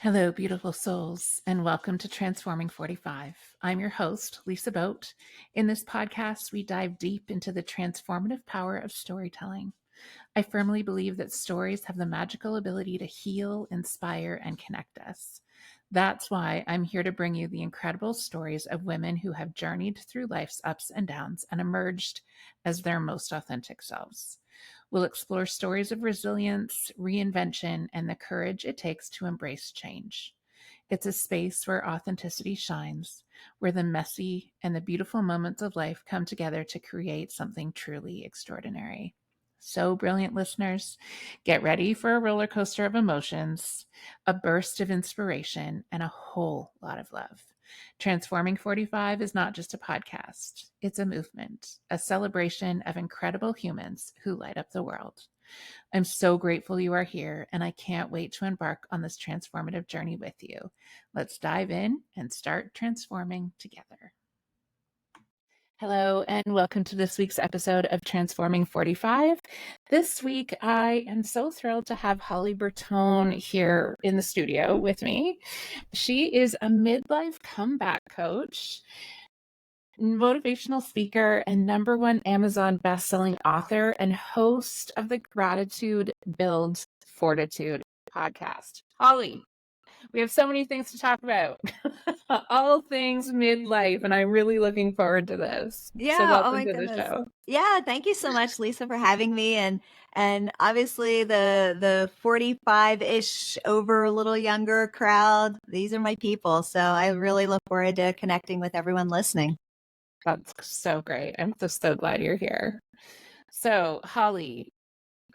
Hello, beautiful souls, and welcome to Transforming 45. I'm your host, Lisa Boat. In this podcast, we dive deep into the transformative power of storytelling. I firmly believe that stories have the magical ability to heal, inspire, and connect us. That's why I'm here to bring you the incredible stories of women who have journeyed through life's ups and downs and emerged as their most authentic selves. We'll explore stories of resilience, reinvention, and the courage it takes to embrace change. It's a space where authenticity shines, where the messy and the beautiful moments of life come together to create something truly extraordinary. So, brilliant listeners, get ready for a roller coaster of emotions, a burst of inspiration, and a whole lot of love. Transforming 45 is not just a podcast, it's a movement, a celebration of incredible humans who light up the world. I'm so grateful you are here, and I can't wait to embark on this transformative journey with you. Let's dive in and start transforming together. Hello, and welcome to this week's episode of Transforming 45. This week, I am so thrilled to have Holly Bertone here in the studio with me. She is a midlife comeback coach, motivational speaker, and #1 Amazon bestselling author, and host of the Gratitude Builds Fortitude podcast. Holly, we have so many things to talk about. All things midlife, and I'm really looking forward to this. So Yeah, oh welcome my to the goodness. show. Yeah, thank you so much, Lisa, for having me. And obviously the 45-ish over a little younger crowd, these are my people. So I really look forward to connecting with everyone listening. That's so great. I'm just so glad you're here. So, Holly,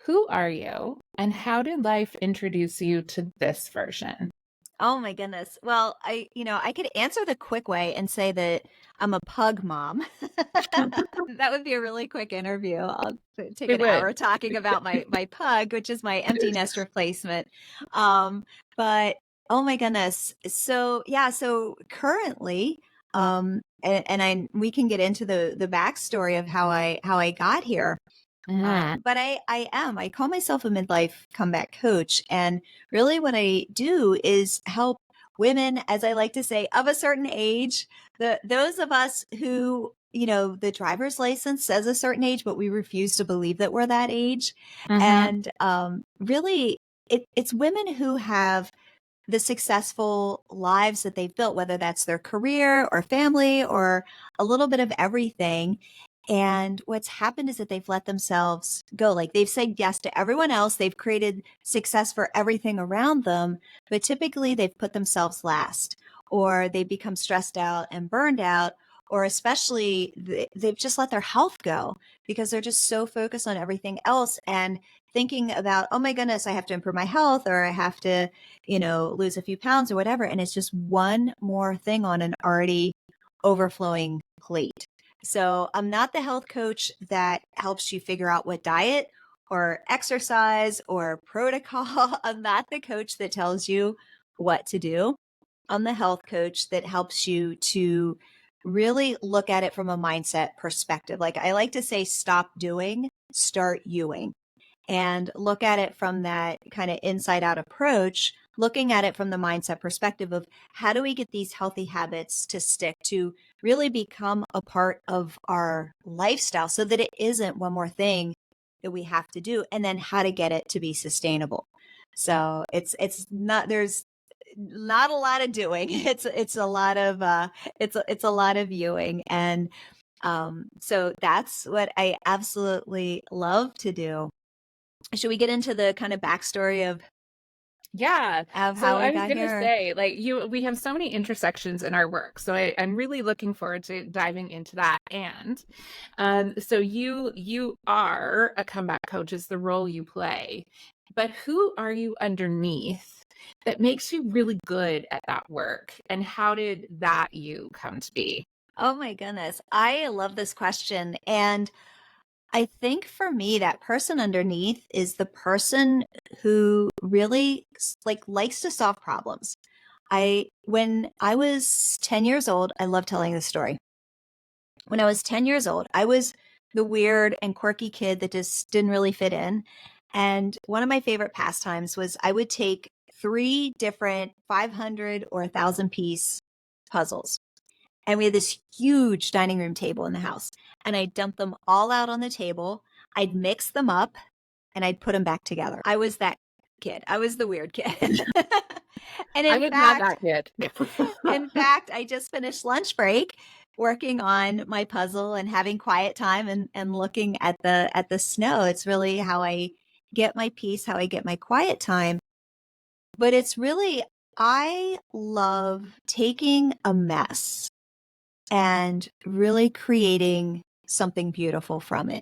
who are you, and how did life introduce you to this version? Oh my goodness. Well, I could answer the quick way and say that I'm a pug mom. That would be a really quick interview. I'll take We an would. hour talking about my pug, which is my empty nest replacement. Um, but oh my goodness. So yeah, so currently, and we can get into the backstory of how I got here. But I call myself a midlife comeback coach. And really what I do is help women, as I like to say, of a certain age, those of us who, the driver's license says a certain age, but we refuse to believe that we're that age. Mm-hmm. And really, it's women who have the successful lives that they've built, whether that's their career or family or a little bit of everything. And what's happened is that they've let themselves go. Like they've said yes to everyone else. They've created success for everything around them, but typically they've put themselves last, or they become stressed out and burned out, or especially they've just let their health go because they're just so focused on everything else and thinking about, oh my goodness, I have to improve my health, or I have to, lose a few pounds or whatever. And it's just one more thing on an already overflowing plate. So I'm not the health coach that helps you figure out what diet or exercise or protocol. I'm not the coach that tells you what to do. I'm the health coach that helps you to really look at it from a mindset perspective. Like I like to say, stop doing, start youing, and look at it from that kind of inside out approach, looking at it from the mindset perspective of how do we get these healthy habits to stick, to really become a part of our lifestyle so that it isn't one more thing that we have to do, and then how to get it to be sustainable. So it's not, there's not a lot of doing. It's a lot of it's a lot of viewing. And so that's what I absolutely love to do. Should we get into the kind of backstory Yeah. of So how I I was got gonna here? say, we have so many intersections in our work. So I'm really looking forward to diving into that. And so you are a comeback coach, is the role you play. But who are you underneath that makes you really good at that work? And how did that you come to be? Oh my goodness. I love this question. And I think for me, that person underneath is the person who really likes to solve problems. When I was 10 years old, I love telling this story. When I was 10 years old, I was the weird and quirky kid that just didn't really fit in. And one of my favorite pastimes was I would take 3 different 500 or 1,000 piece puzzles. And we had this huge dining room table in the house. And I dumped them all out on the table. I'd mix them up and I'd put them back together. I was that kid. I was the weird kid. And I was not that kid. in fact, I just finished lunch break working on my puzzle and having quiet time and looking at the snow. It's really how I get my peace, how I get my quiet time. But it's really, I love taking a mess and really creating something beautiful from it.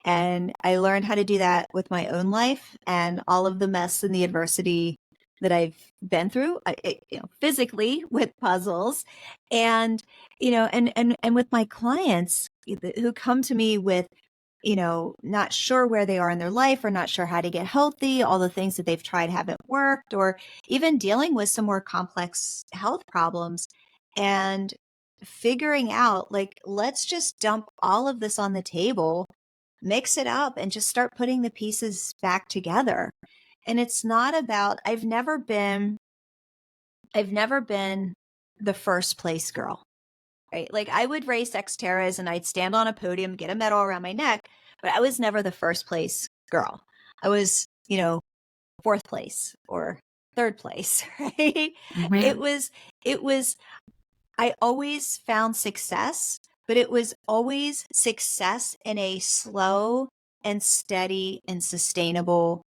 And I learned how to do that with my own life and all of the mess and the adversity that I've been through, physically with puzzles, and and with my clients who come to me with, not sure where they are in their life or not sure how to get healthy, all the things that they've tried haven't worked, or even dealing with some more complex health problems, and figuring out, like, let's just dump all of this on the table, mix it up, and just start putting the pieces back together. And it's not about, I've never been the first place girl, right? Like, I would race Xterras and I'd stand on a podium, get a medal around my neck, but I was never the first place girl. I was, fourth place or third place, right? It Man. was, it was, I always found success, but it was always success in a slow and steady and sustainable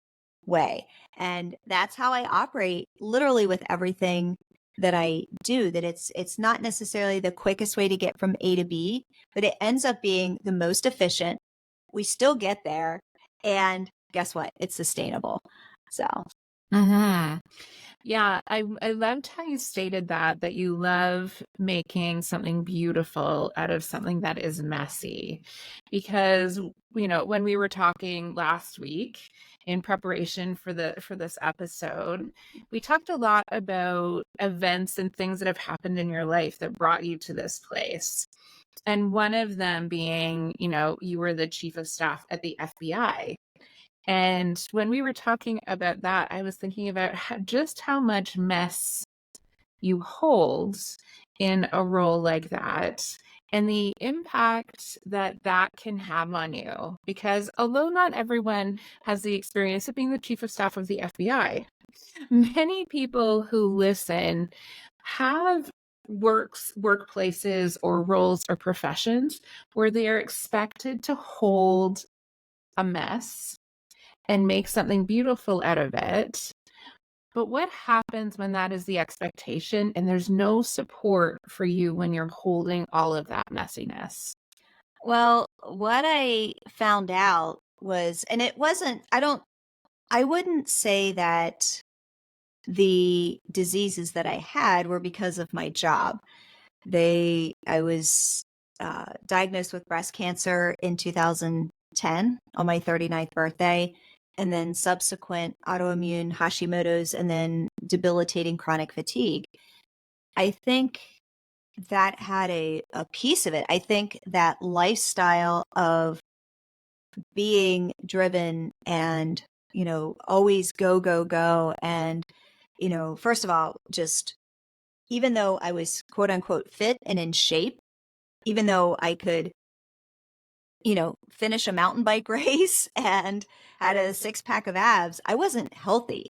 way. And that's how I operate literally with everything that I do, that it's not necessarily the quickest way to get from A to B, but it ends up being the most efficient. We still get there. And guess what? It's sustainable. So, Mm-hmm. Yeah, I loved how you stated that you love making something beautiful out of something that is messy. Because, when we were talking last week in preparation for this episode, we talked a lot about events and things that have happened in your life that brought you to this place. And one of them being, you were the chief of staff at the FBI. And when we were talking about that, I was thinking about just how much mess you hold in a role like that and the impact that can have on you. Because although not everyone has the experience of being the chief of staff of the FBI, many people who listen have workplaces or roles or professions where they are expected to hold a mess and make something beautiful out of it. But what happens when that is the expectation and there's no support for you when you're holding all of that messiness? well, what I found out was, and it wasn't, I wouldn't say that the diseases that I had were because of my job. I was diagnosed with breast cancer in 2010 on my 39th birthday, and then subsequent autoimmune Hashimoto's, and then debilitating chronic fatigue. I think that had a piece of it. I think that lifestyle of being driven and, always go, go, go. And, first of all, just even though I was quote unquote fit and in shape, even though I could, finish a mountain bike race and had a 6 pack of abs, I wasn't healthy.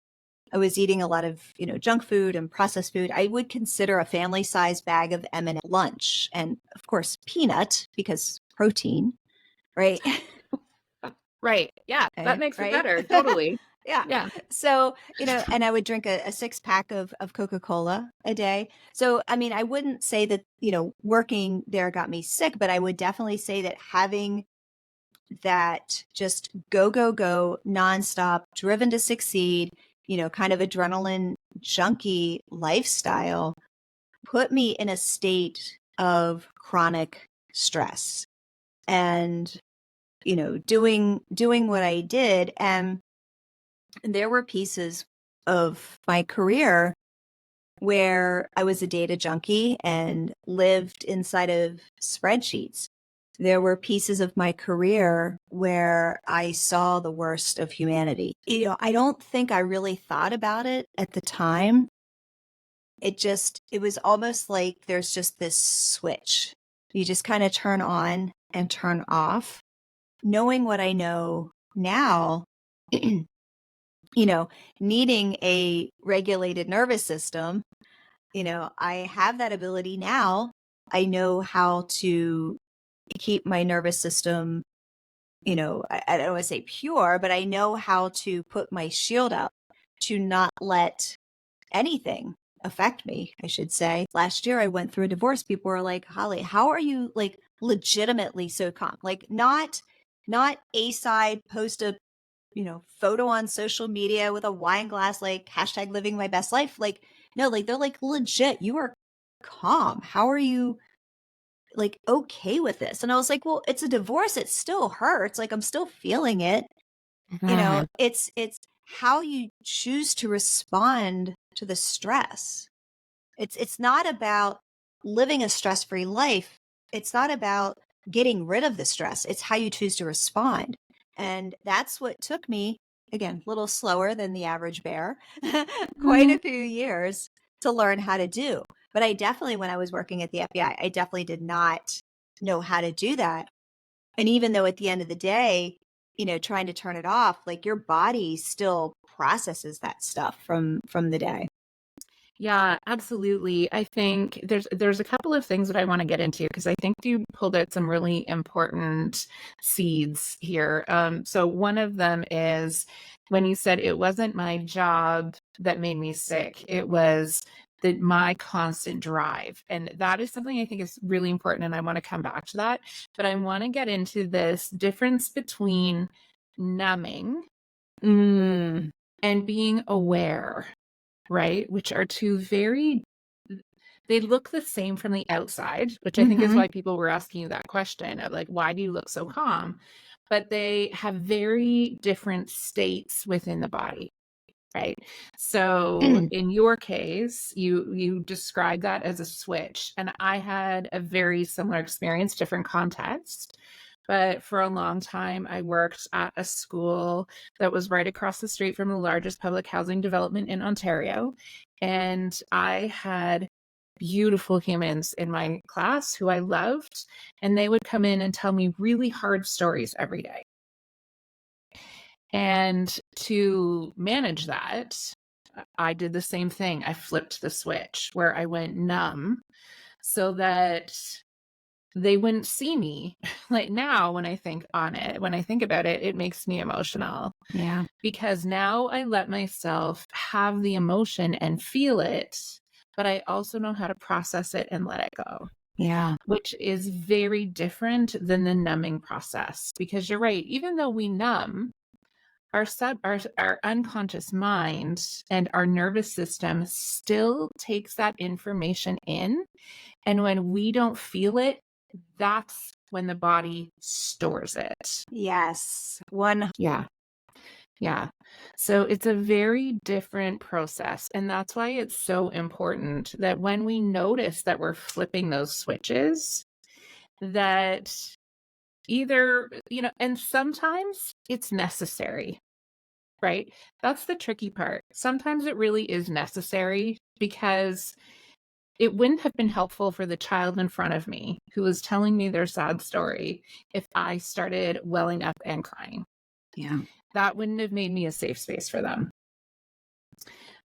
I was eating a lot of, junk food and processed food. I would consider a family size bag of M&M lunch, and of course peanut, because protein, right? Right. Yeah, that Okay, makes it right? better. Totally. Yeah. Yeah. So, and I would drink a 6 pack of Coca-Cola a day. So, I mean, I wouldn't say that, working there got me sick, but I would definitely say that having that just go, go, go nonstop, driven to succeed, kind of adrenaline junkie lifestyle put me in a state of chronic stress and, doing what I did. And there were pieces of my career where I was a data junkie and lived inside of spreadsheets. there were pieces of my career where I saw the worst of humanity. I don't think I really thought about it at the time. It was almost like there's just this switch. You just kind of turn on and turn off. Knowing what I know now, needing a regulated nervous system, I have that ability now. I know how to keep my nervous system, I don't want to say pure, but I know how to put my shield up to not let anything affect me, I should say. Last year I went through a divorce. People were like, Holly, how are you like legitimately so calm? Like not a side post a photo on social media with a wine glass, like hashtag living my best life. Like, no, like they're like, legit, you are calm. How are you like okay with this? And I was like, well, it's a divorce. It still hurts. Like I'm still feeling it. Mhm. It's how you choose to respond to the stress. It's not about living a stress-free life. It's not about getting rid of the stress. It's how you choose to respond. And that's what took me, again, a little slower than the average bear, quite a Mhm. few years to learn how to do. But I definitely, when I was working at the FBI, I definitely did not know how to do that. And even though at the end of the day, trying to turn it off, like your body still processes that stuff from the day. Yeah, absolutely. I think there's a couple of things that I want to get into because I think you pulled out some really important seeds here. So one of them is when you said it wasn't my job that made me sick, it was my constant drive. And that is something I think is really important. And I want to come back to that. But I want to get into this difference between numbing Mm. and being aware, right? Which are two very, they look the same from the outside, which I think is Mhm. why people were asking you that question of like, why do you look so calm? But they have very different states within the body, right? So in your case, you described that as a switch, and I had a very similar experience, different context. But for a long time, I worked at a school that was right across the street from the largest public housing development in Ontario. And I had beautiful humans in my class who I loved, and they would come in and tell me really hard stories every day. And to manage that, I did the same thing. I flipped the switch where I went numb so that they wouldn't see me. Like now, when I think on it, when I think about it, it makes me emotional Yeah. because now I let myself have the emotion and feel it, but I also know how to process it and let it go, Yeah. which is very different than the numbing process. Because you're right, even though we numb, our unconscious mind and our nervous system still takes that information in, and when we don't feel it, that's when the body stores it. Yes. One. Yeah. Yeah. So it's a very different process. And that's why it's so important that when we notice that we're flipping those switches, that either, and sometimes it's necessary, right? That's the tricky part. Sometimes it really is necessary because it wouldn't have been helpful for the child in front of me who was telling me their sad story if I started welling up and crying. Yeah. That wouldn't have made me a safe space for them.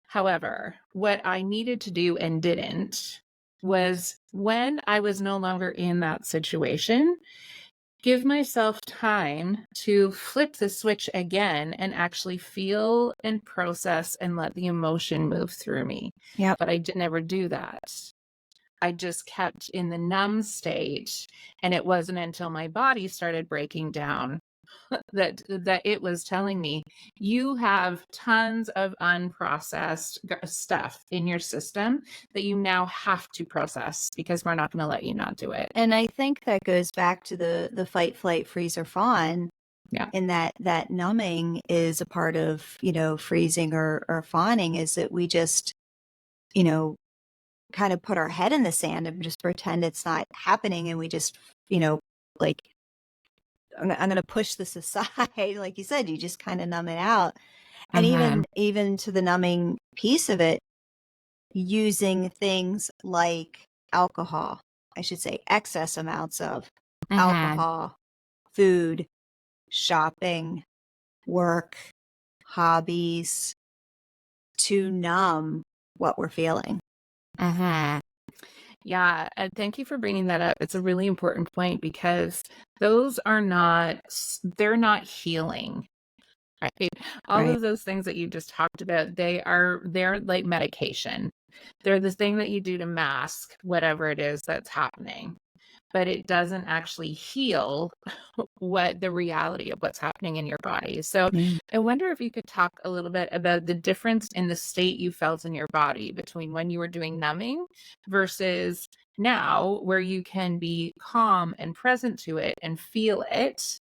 However, what I needed to do and didn't was when I was no longer in that situation, give myself time to flip the switch again and actually feel and process and let the emotion move through me. Yep. But I did never do that. I just kept in the numb state. And it wasn't until my body started breaking down that it was telling me you have tons of unprocessed stuff in your system that you now have to process because we're not going to let you not do it. And I think that goes back to the fight, flight, freeze, or fawn. Yeah. And that numbing is a part of, freezing or fawning, is that we just, you know, kind of put our head in the sand and just pretend it's not happening. And we just, you know, like, I'm going to push this aside. Like you said, you just kind of numb it out. And Mm-hmm. even to the numbing piece of it, using things like alcohol, I should say excess amounts of Mm-hmm. alcohol, food, shopping, work, hobbies to numb what we're feeling. Mm-hmm. Yeah, and thank you for bringing that up. It's a really important point because those are not, they're not healing, right? All Right. of those things that you just talked about, they're like medication. They're the thing that you do to mask whatever it is that's happening, but it doesn't actually heal what the reality of what's happening in your body. So Mm. I wonder if you could talk a little bit about the difference in the state you felt in your body between when you were doing numbing versus now, where you can be calm and present to it and feel it,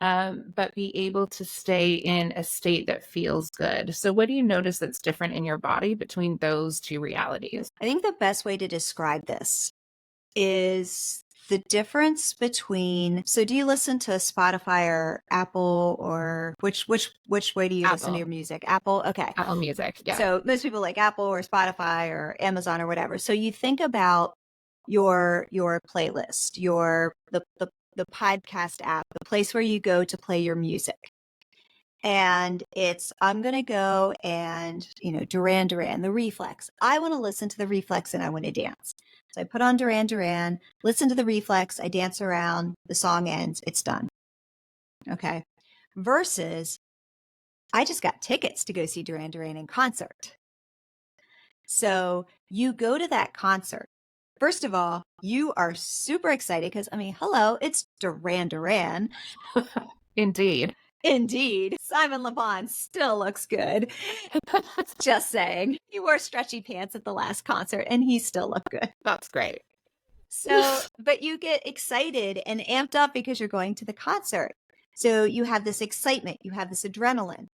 but be able to stay in a state that feels good. So what do you notice that's different in your body between those two realities? I think the best way to describe this is the difference between, so do you listen to Spotify or Apple, or which way do you listen to Apple. your music? Apple? Okay. Apple Music. Yeah. So most people like Apple or Spotify or Amazon or whatever. So you think about your playlist, the podcast app, the place where you go to play your music. And it's, I'm going to go and, Duran Duran, the Reflex. I want to listen to the Reflex and I want to dance. So I put on Duran Duran, listen to the Reflex, I dance around, the song ends, it's done. Okay. Versus, I just got tickets to go see Duran Duran in concert. So you go to that concert. First of all, you are super excited because, hello, it's Duran Duran. Indeed. Indeed. Simon Le Bon still looks good. Just saying. He wore stretchy pants at the last concert and he still looked good. That's great. So, but you get excited and amped up because you're going to the concert. So you have this excitement, you have this adrenaline,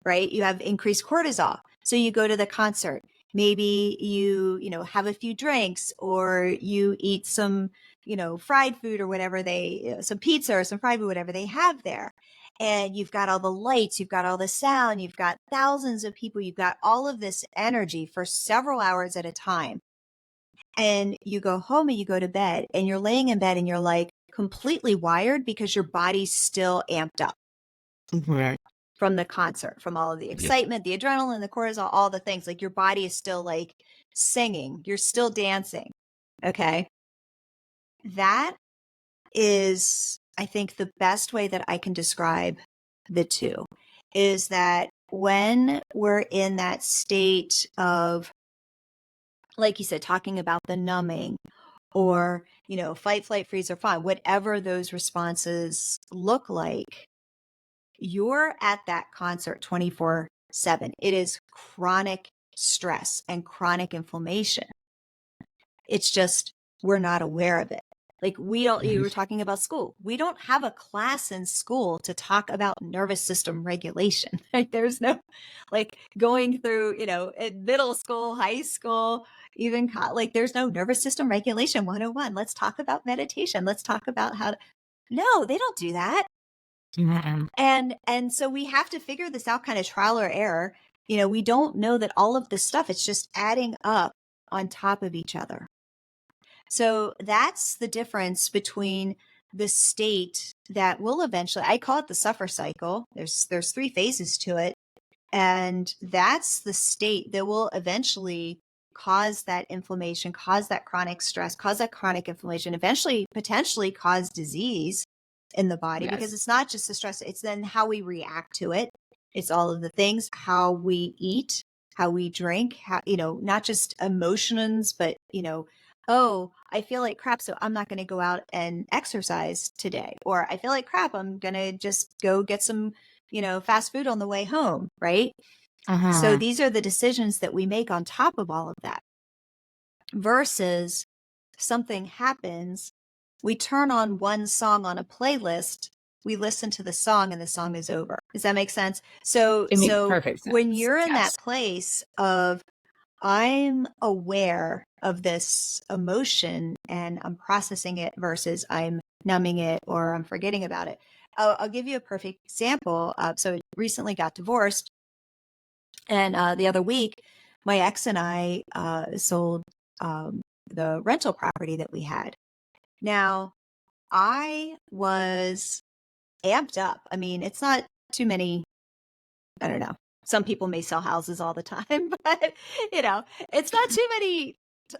right? You have increased cortisol. So you go to the concert. Maybe have a few drinks, or you eat some, fried food or whatever some pizza or some fried food, whatever they have there. And you've got all the lights, you've got all the sound, you've got thousands of people, you've got all of this energy for several hours at a time. And you go home and you go to bed and you're laying in bed and you're like completely wired because your body's still amped up. Right. From the concert, from all of the excitement, the adrenaline, the cortisol, all the things. Like your body is still like singing, you're still dancing. Okay. That is, I think, the best way that I can describe the two is that when we're in that state of, like you said, talking about the numbing or, fight, flight, freeze, or fawn, whatever those responses look like, you're at that concert 24/7. It is chronic stress and chronic inflammation. It's just, we're not aware of it. Like you were talking about school. We don't have a class in school to talk about nervous system regulation. Like there's no, like going through, in middle school, high school, even like there's no nervous system regulation 101. Let's talk about meditation. Let's talk about how to, no, they don't do that. And so we have to figure this out, kind of trial or error. We don't know that all of this stuff, it's just adding up on top of each other. So that's the difference between the state that will eventually, I call it the suffer cycle. There's 3 phases to it. And that's the state that will eventually cause that inflammation, cause that chronic stress, cause that chronic inflammation, eventually potentially cause disease in the body, because it's not just the stress, it's then how we react to it. It's all of the things, how we eat, how we drink, how, not just emotions, but, oh, I feel like crap, so I'm not going to go out and exercise today. Or I feel like crap, I'm going to just go get some, fast food on the way home, right? So these are the decisions that we make on top of all of that. Versus something happens, we turn on one song on a playlist, we listen to the song and the song is over. Does that make sense? So It makes perfect sense. when you're in Yes. that place of, I'm aware of this emotion and I'm processing it versus I'm numbing it or I'm forgetting about it. I'll give you a perfect example. So I recently got divorced, and the other week, my ex and I sold the rental property that we had. Now, I was amped up. I mean, it's not too many, I don't know. Some people may sell houses all the time, but it's not too many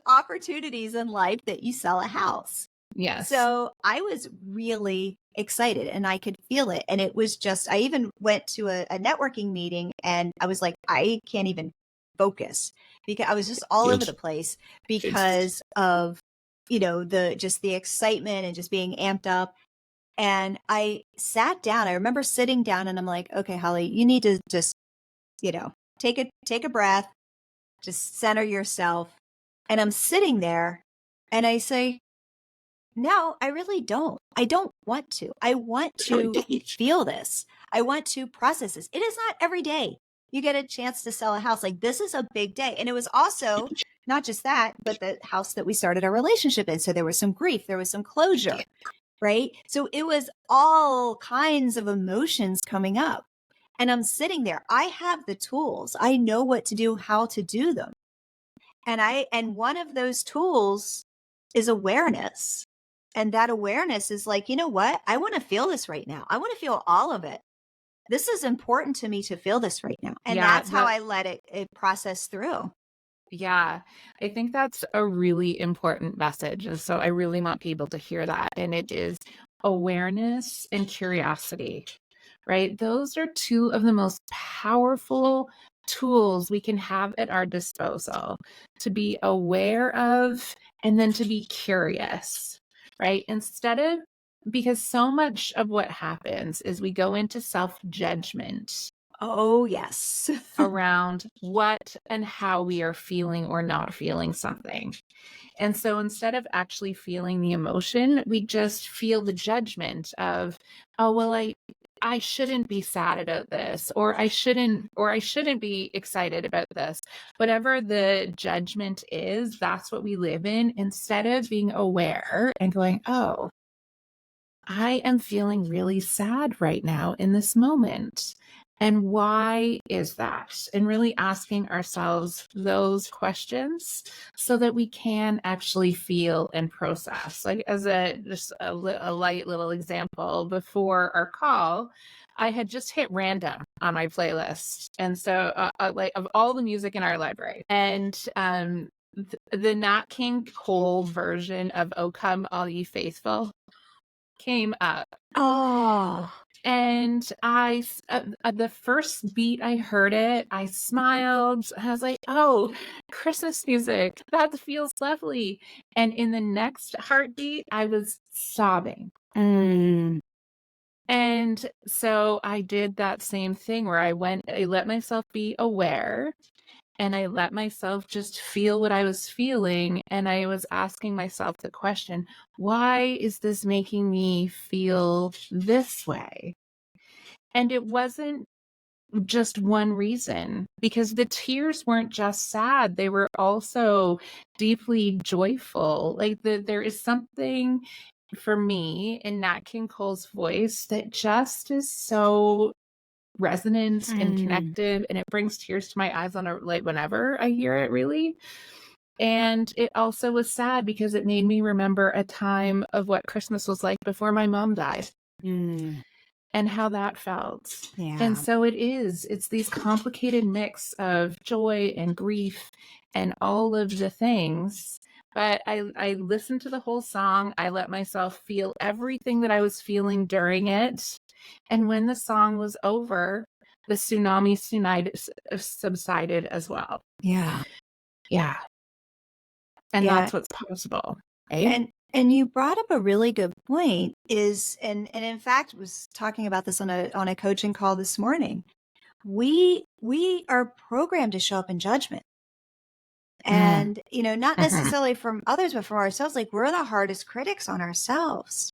opportunities in life that you sell a house. Yes. So I was really excited and I could feel it. And it was just, I even went to a networking meeting and I was like, I can't even focus because I was just all over the place because of, the excitement and just being amped up. And I sat down. I remember sitting down and I'm like, okay, Holly, you need to just, take a breath, just center yourself. And I'm sitting there and I say, no, I really don't. I don't want to. I want to feel this. I want to process this. It is not every day you get a chance to sell a house. Like, this is a big day. And it was also not just that, but the house that we started our relationship in. So there was some grief, there was some closure, right? So it was all kinds of emotions coming up. And I'm sitting there. I have the tools. I know what to do, how to do them. And one of those tools is awareness. And that awareness is like, you know what? I want to feel this right now. I want to feel all of it. This is important to me to feel this right now. And Yeah, that's how I let it process through. Yeah, I think that's a really important message. And so I really want people to hear that. And it is awareness and curiosity, right? Those are two of the most powerful tools we can have at our disposal, to be aware of and then to be curious, right? Because so much of what happens is we go into self-judgment Oh, yes. around what and how we are feeling or not feeling something. And so instead of actually feeling the emotion, we just feel the judgment of, oh, well, I shouldn't be sad about this, or I shouldn't be excited about this. Whatever the judgment is, that's what we live in, instead of being aware and going, oh, I am feeling really sad right now in this moment. And why is that? And really asking ourselves those questions so that we can actually feel and process. Like, as a light little example, before our call, I had just hit random on my playlist. And so like, of all the music in our library, and the Nat King Cole version of "O Come All Ye Faithful" came up. Oh, And the first beat I heard it, I smiled. I was like, oh, Christmas music, that feels lovely. And in the next heartbeat, I was sobbing. And so I did that same thing where I let myself be aware. And I let myself just feel what I was feeling. And I was asking myself the question, why is this making me feel this way? And it wasn't just one reason, because the tears weren't just sad. They were also deeply joyful. Like, there is something for me in Nat King Cole's voice that just is so resonant and connective, and it brings tears to my eyes whenever I hear it, really. And it also was sad because it made me remember a time of what Christmas was like before my mom died and how that felt. Yeah. And so it's these complicated mix of joy and grief and all of the things. But I listened to the whole song. I let myself feel everything that I was feeling during it. And when the song was over, the tsunami subsided as well. Yeah. Yeah. And Yeah. that's what's possible, right? And you brought up a really good point and in fact was talking about this on a coaching call this morning. We are programmed to show up in judgment. And, not necessarily from others, but from ourselves. Like, we're the hardest critics on ourselves.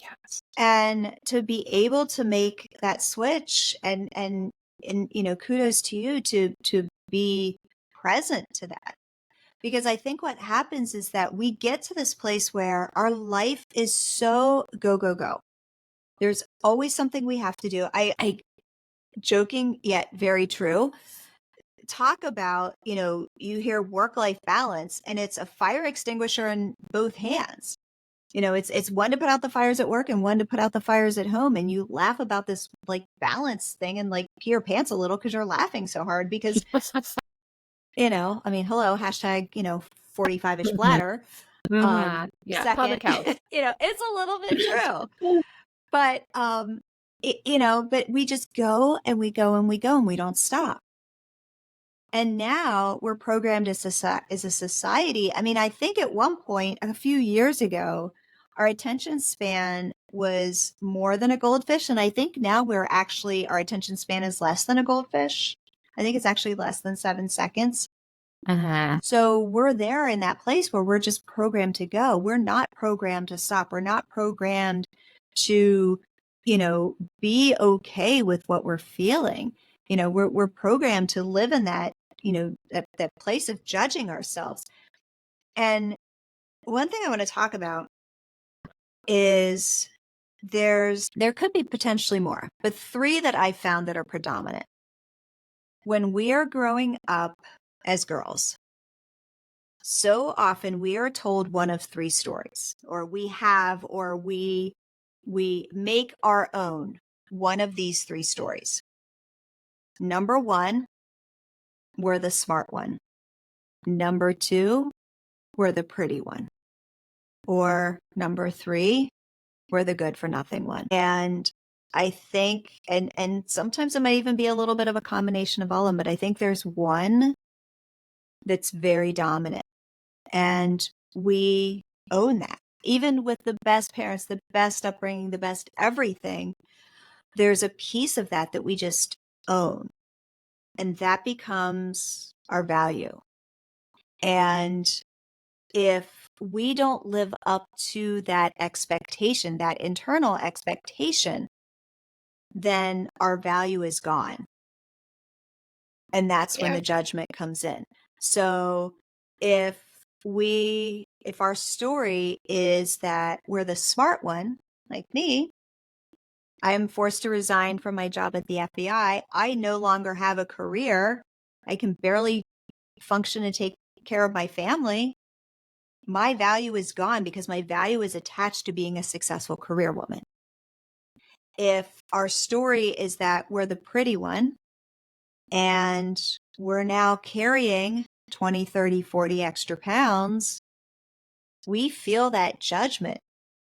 Yes. And to be able to make that switch and kudos to you to be present to that. Because I think what happens is that we get to this place where our life is so go, go, go. There's always something we have to do. I joking yet very true. Talk about, you hear work-life balance and it's a fire extinguisher in both hands. It's one to put out the fires at work and one to put out the fires at home. And you laugh about this like balance thing and like pee your pants a little because you're laughing so hard because, I mean, hello, hashtag, 45-ish bladder. Yeah, Second, public health. it's a little bit true, but, but we just go and we go and we go and we don't stop. And now we're programmed as a society. I mean, I think at one point, a few years ago, our attention span was more than a goldfish. And I think now our attention span is less than a goldfish. I think it's actually less than 7 seconds. So we're there in that place where we're just programmed to go. We're not programmed to stop. We're not programmed to, be okay with what we're feeling. We're programmed to live in that, that place of judging ourselves. And one thing I want to talk about is there could be potentially more, but 3 that I found that are predominant. When we are growing up as girls, so often we are told one of 3 stories, or we make our own one of these 3 stories. Number 1, we're the smart one. Number 2, we're the pretty one. Or number 3, we're the good for nothing one. And I think, and sometimes it might even be a little bit of a combination of all of them, but I think there's one that's very dominant. And we own that. Even with the best parents, the best upbringing, the best everything, there's a piece of that we just own. And that becomes our value. And if we don't live up to that expectation, that internal expectation, then our value is gone. And that's when the judgment comes in. So if our story is that we're the smart one, like me, I am forced to resign from my job at the FBI. I no longer have a career. I can barely function and take care of my family. My value is gone because my value is attached to being a successful career woman. If our story is that we're the pretty one and we're now carrying 20, 30, 40 extra pounds, we feel that judgment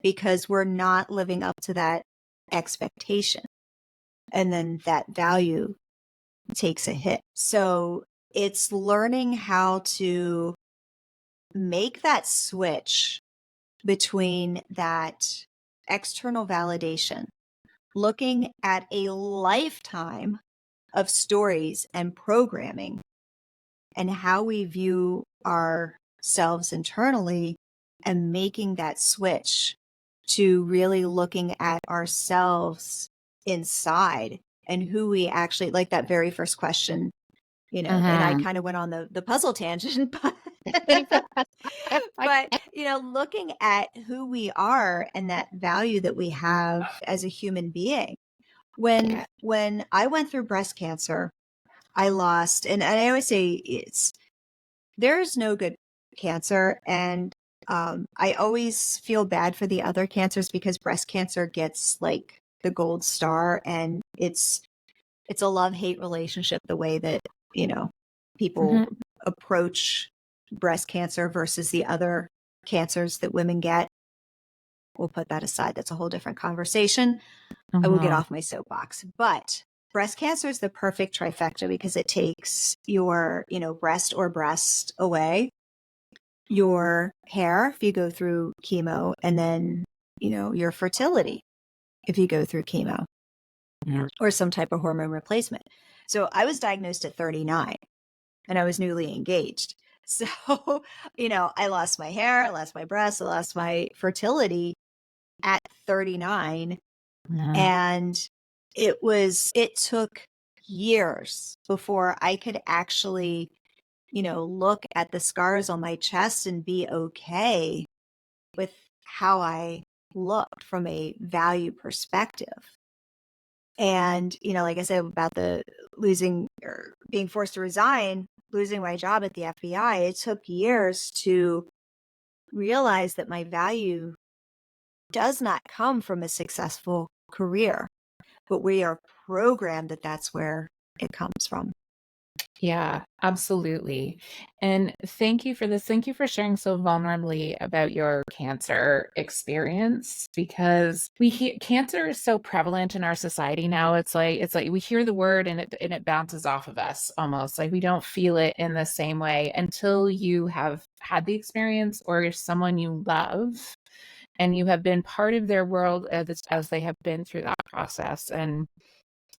because we're not living up to that expectation. And then that value takes a hit. So it's learning how to make that switch between that external validation, looking at a lifetime of stories and programming and how we view ourselves internally, and making that switch to really looking at ourselves inside and who we actually, like that very first question, and I kind of went on the puzzle tangent, but but looking at who we are and that value that we have as a human being. When I went through breast cancer, I lost, and I always say there's no good cancer. And I always feel bad for the other cancers because breast cancer gets like the gold star, and it's a love-hate relationship, the way that, people approach breast cancer versus the other cancers that women get. We'll put that aside. That's a whole different conversation. I will get off my soapbox. But breast cancer is the perfect trifecta because it takes your, breast away, your hair if you go through chemo, and then, your fertility if you go through chemo or some type of hormone replacement. So I was diagnosed at 39 and I was newly engaged. So, I lost my hair, I lost my breasts, I lost my fertility at 39. And it took years before I could actually look at the scars on my chest and be okay with how I looked from a value perspective. And, like I said about the losing or being forced to resign, losing my job at the FBI, it took years to realize that my value does not come from a successful career, but we are programmed that that's where it comes from. Yeah, absolutely. And thank you for this. Thank you for sharing so vulnerably about your cancer experience, because we hear cancer is so prevalent in our society now. It's like we hear the word and it bounces off of us almost. Like we don't feel it in the same way until you have had the experience, or someone you love and you have been part of their world as they have been through that process. And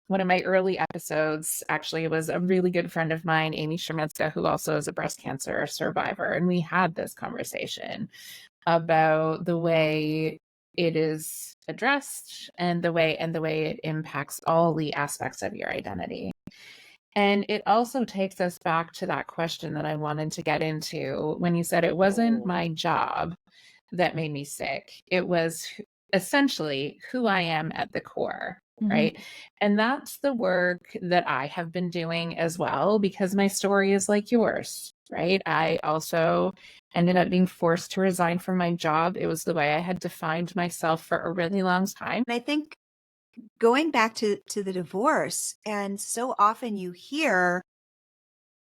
one of my early episodes actually was a really good friend of mine, Amy Shermanska, who also is a breast cancer survivor. And we had this conversation about the way it is addressed and the way it impacts all the aspects of your identity. And it also takes us back to that question that I wanted to get into when you said it wasn't my job that made me sick. It was essentially who I am at the core, Mhm. right? And that's the work that I have been doing as well, because my story is like yours, right? I also ended up being forced to resign from my job. It was the way I had defined myself for a really long time. And I think going back to the divorce, and so often you hear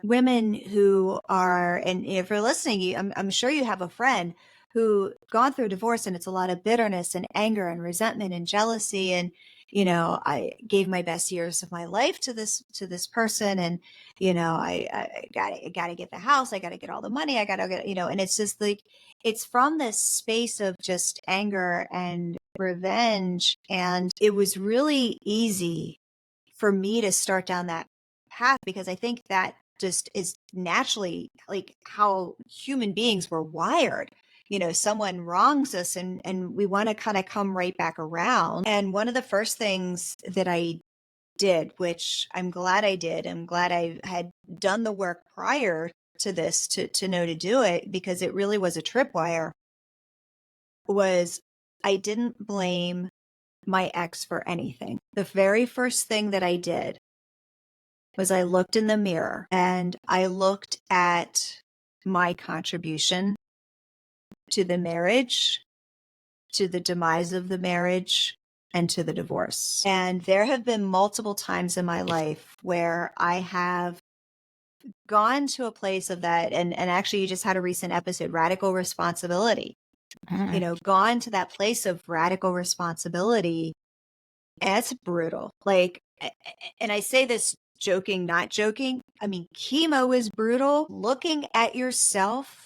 women who are, and if you're listening, I'm sure you have a friend who gone through a divorce, and it's a lot of bitterness and anger and resentment and jealousy. And, I gave my best years of my life to this person. And, I gotta get the house. I gotta get all the money. I gotta get, and it's just like, it's from this space of just anger and revenge. And it was really easy for me to start down that path, because I think that just is naturally like how human beings were wired. Someone wrongs us, and we want to kind of come right back around. And one of the first things that I did, which I'm glad I did, I'm glad I had done the work prior to this to know to do it, because it really was a tripwire, was I didn't blame my ex for anything. The very first thing that I did was I looked in the mirror and I looked at my contribution to the marriage, to the demise of the marriage, and to the divorce. And there have been multiple times in my life where I have gone to a place of that. And actually, you just had a recent episode, radical responsibility, Mhm. gone to that place of radical responsibility. And it's brutal. Like, and I say this joking, not joking. I mean, chemo is brutal. Looking at yourself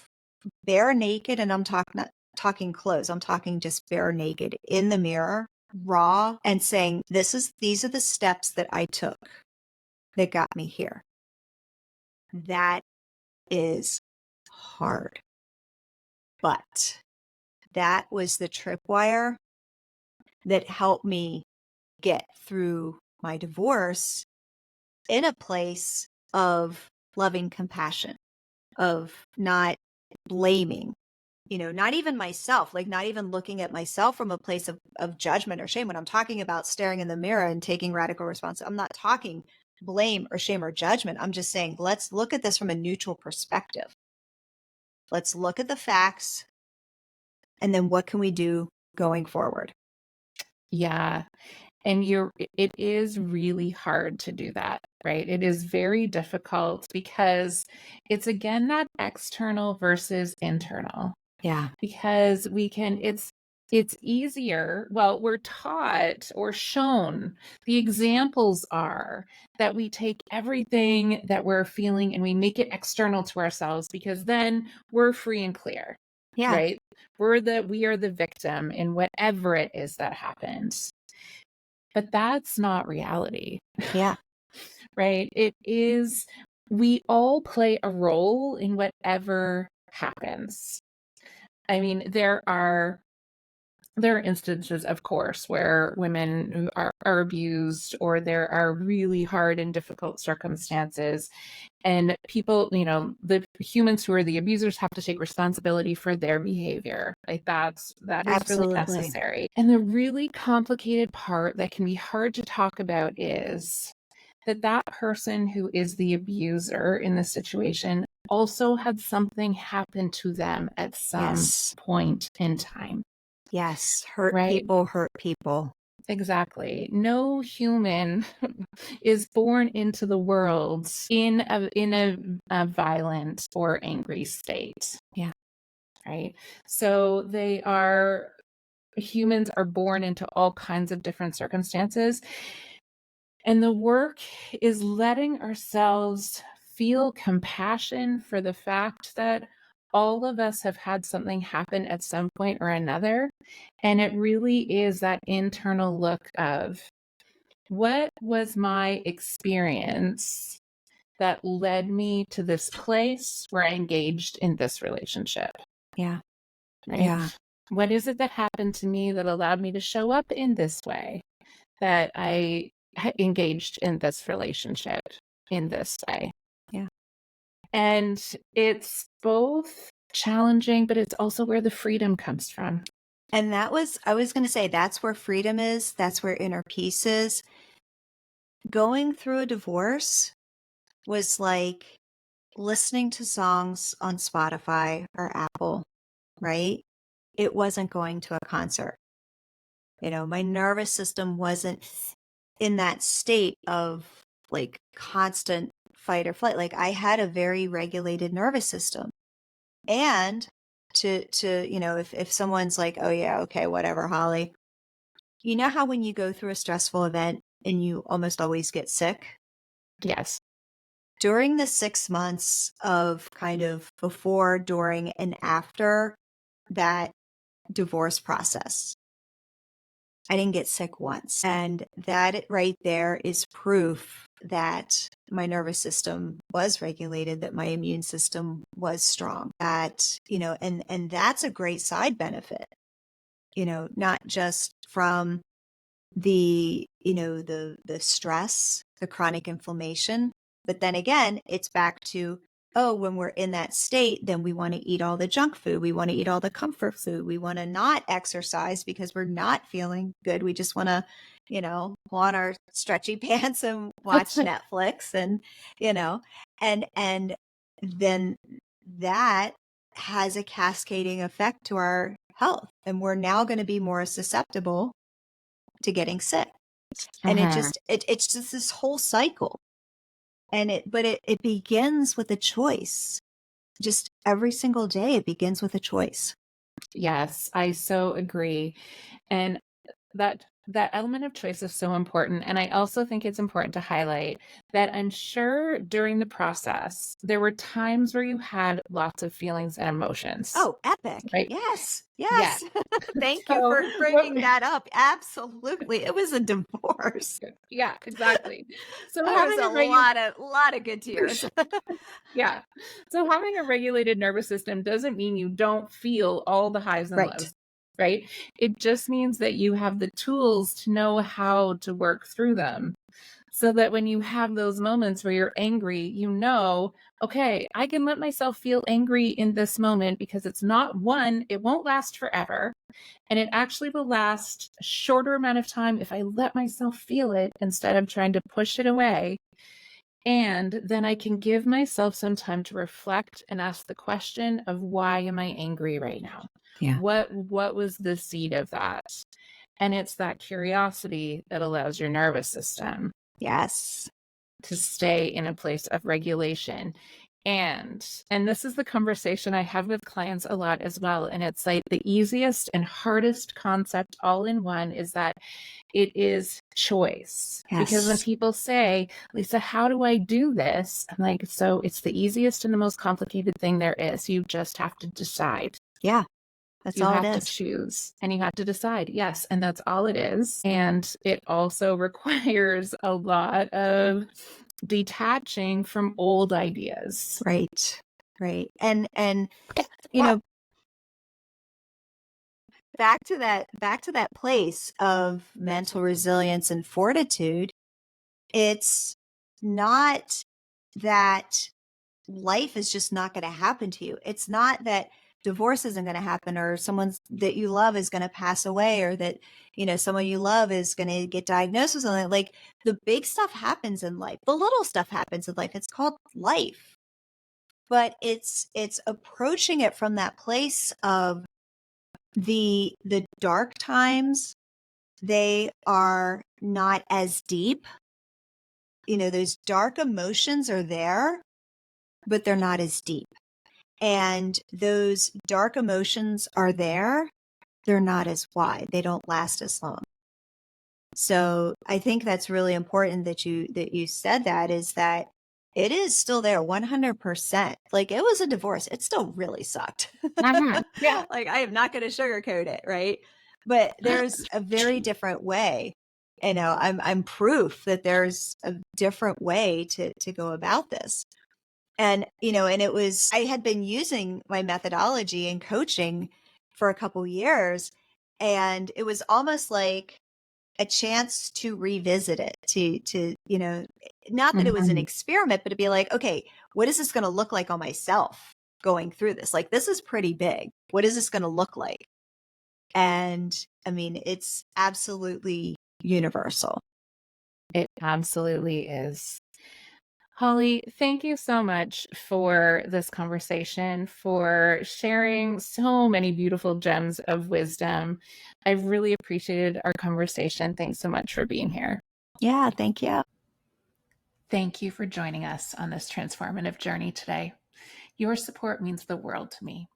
bare naked, and I'm not talking clothes, I'm talking just bare naked in the mirror, raw, and saying, these are the steps that I took that got me here. That is hard. But that was the tripwire that helped me get through my divorce in a place of loving compassion, of not blaming, not even myself, like not even looking at myself from a place of judgment or shame. When I'm talking about staring in the mirror and taking radical responsibility, I'm not talking blame or shame or judgment. I'm just saying, let's look at this from a neutral perspective. Let's look at the facts, and then what can we do going forward? Yeah. And it is really hard to do that, right? It is very difficult because it's again that external versus internal. Yeah. Because it's easier. Well, we're taught or shown, the examples are that we take everything that we're feeling and we make it external to ourselves, because then we're free and clear, Yeah. right? We are the victim in whatever it is that happens. But that's not reality, Yeah. right? It is, we all play a role in whatever happens. I mean, There are instances, of course, where women who are abused, or there are really hard and difficult circumstances. And people, the humans who are the abusers have to take responsibility for their behavior. Like that is really Absolutely. necessary. And the really complicated part that can be hard to talk about is that person who is the abuser in the situation also had something happen to them at some Yes. point in time. Yes. Hurt Right? people hurt people. Exactly. No human is born into the world in a violent or angry state. Yeah. Right. So humans are born into all kinds of different circumstances. And the work is letting ourselves feel compassion for the fact that all of us have had something happen at some point or another. And it really is that internal look of, what was my experience that led me to this place where I engaged in this relationship? Yeah. Right? Yeah. What is it that happened to me that allowed me to show up in this way, that I engaged in this relationship in this way? Yeah. And it's both challenging, but it's also where the freedom comes from. And I was going to say, that's where freedom is. That's where inner peace is. Going through a divorce was like listening to songs on Spotify or Apple, right? It wasn't going to a concert. My nervous system wasn't in that state of like constant fight or flight. Like I had a very regulated nervous system. And if someone's like, oh yeah, okay, whatever, Holly, you know how when you go through a stressful event and you almost always get sick? Yes. During the 6 months of kind of before, during, and after that divorce process, I didn't get sick once. And that right there is proof that my nervous system was regulated, that my immune system was strong, and that's a great side benefit, not just from the stress, the chronic inflammation. But then again, it's back to, oh, when we're in that state, then we want to eat all the junk food. We want to eat all the comfort food. We want to not exercise because we're not feeling good. We just want to, pull on our stretchy pants and watch Netflix and then that has a cascading effect to our health. And we're now going to be more susceptible to getting sick. And it's just this whole cycle. And it begins with a choice. Just every single day, it begins with a choice. Yes, I so agree. And that element of choice is so important. And I also think it's important to highlight that I'm sure during the process, there were times where you had lots of feelings and emotions, Oh, epic. right? Yes. Yeah. Yes. Thank you So, for bringing that up. Absolutely. It was a divorce. yeah, exactly. So There was having a lot of good tears. yeah. So having a regulated nervous system doesn't mean you don't feel all the highs and Right. lows, right? It just means that you have the tools to know how to work through them, so that when you have those moments where you're angry, okay, I can let myself feel angry in this moment, because it won't last forever. And it actually will last a shorter amount of time if I let myself feel it instead of trying to push it away. And then I can give myself some time to reflect and ask the question of, why am I angry right now? Yeah. What was the seed of that? And it's that curiosity that allows your nervous system Yes. to stay in a place of regulation. And this is the conversation I have with clients a lot as well. And it's like the easiest and hardest concept all in one is that it is choice. Yes. Because when people say, Lisa, how do I do this? I'm like, so it's the easiest and the most complicated thing there is. You just have to decide. Yeah. That's all it is. You have to choose and you have to decide. Yes. And that's all it is. And it also requires a lot of detaching from old ideas. Right. Right. And back to that place of mental resilience and fortitude. It's not that life is just not going to happen to you. It's not that divorce isn't going to happen, or someone that you love is going to pass away, or that, someone you love is going to get diagnosed with something. Like, the big stuff happens in life. The little stuff happens in life. It's called life. But it's approaching it from that place of the dark times. They are not as deep. Those dark emotions are there, but they're not as deep. And those dark emotions are there. They're not as wide. They don't last as long. So I think that's really important that you said that, is that it is still there 100%. Like, it was a divorce. It still really sucked. Yeah. Like, I am not going to sugarcoat it, right? But there's a very different way. I'm proof that there's a different way to go about this. And, I had been using my methodology and coaching for a couple years, and it was almost like a chance to revisit it, not that it was an Mhm. experiment, but to be like, okay, what is this going to look like on myself going through this? Like, this is pretty big. What is this going to look like? And I mean, it's absolutely universal. It absolutely is. Holly, thank you so much for this conversation, for sharing so many beautiful gems of wisdom. I've really appreciated our conversation. Thanks so much for being here. Yeah, thank you. Thank you for joining us on this transformative journey today. Your support means the world to me.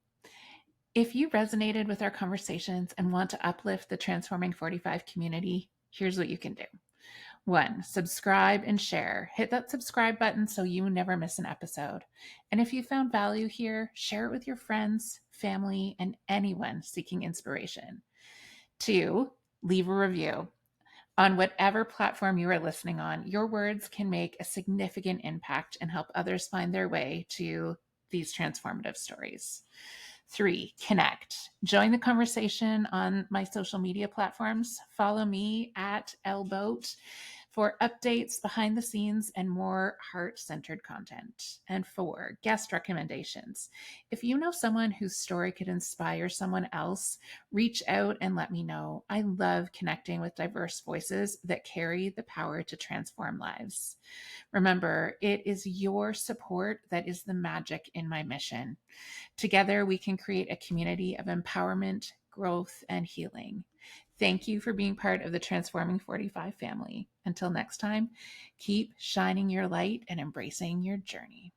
If you resonated with our conversations and want to uplift the Transforming 45 community, here's what you can do. 1, subscribe and share. Hit that subscribe button so you never miss an episode. And if you found value here, share it with your friends, family, and anyone seeking inspiration. 2, leave a review. On whatever platform you are listening on, your words can make a significant impact and help others find their way to these transformative stories. 3, connect. Join the conversation on my social media platforms. Follow me at lboat for updates, behind the scenes, and more heart centered content. And 4, guest recommendations. If you know someone whose story could inspire someone else, reach out and let me know. I love connecting with diverse voices that carry the power to transform lives. Remember, it is your support that is the magic in my mission. Together, we can create a community of empowerment, growth, and healing. Thank you for being part of the Transforming 45 family. Until next time, keep shining your light and embracing your journey.